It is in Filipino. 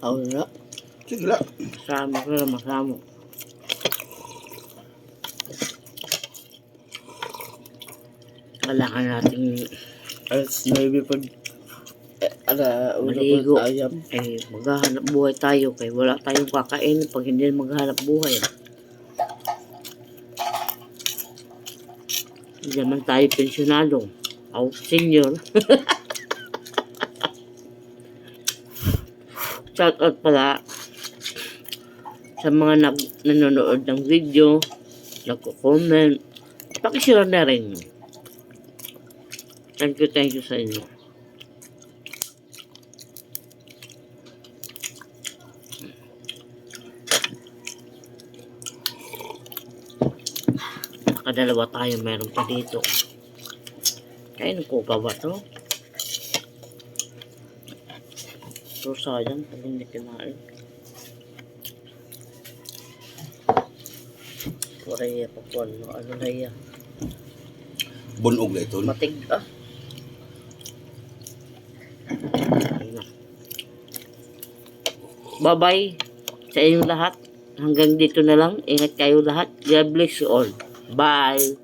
Wala. Sige lang. Masama ko lang, masama. Kailangan natin Alas 9 pag maligo. ayam. Maghahanap buhay tayo. Kaya wala tayong kakain pag hindi maghahanap buhay. Hindi naman tayo pensyonado. Senior. Shout out pala sa mga nanonood ng video, nagko-comment. Pakishare na rin. Thank you sa inyo. Nakadalawa tayo, meron pa dito. Kain ko pa ba to? So sayang, pag hindi kinain. Korea pa po, ano na yan? Bunog na ito. Matig, Bye-bye sa inyong lahat. Hanggang dito na lang. Ingat kayo lahat. God bless you all. Bye.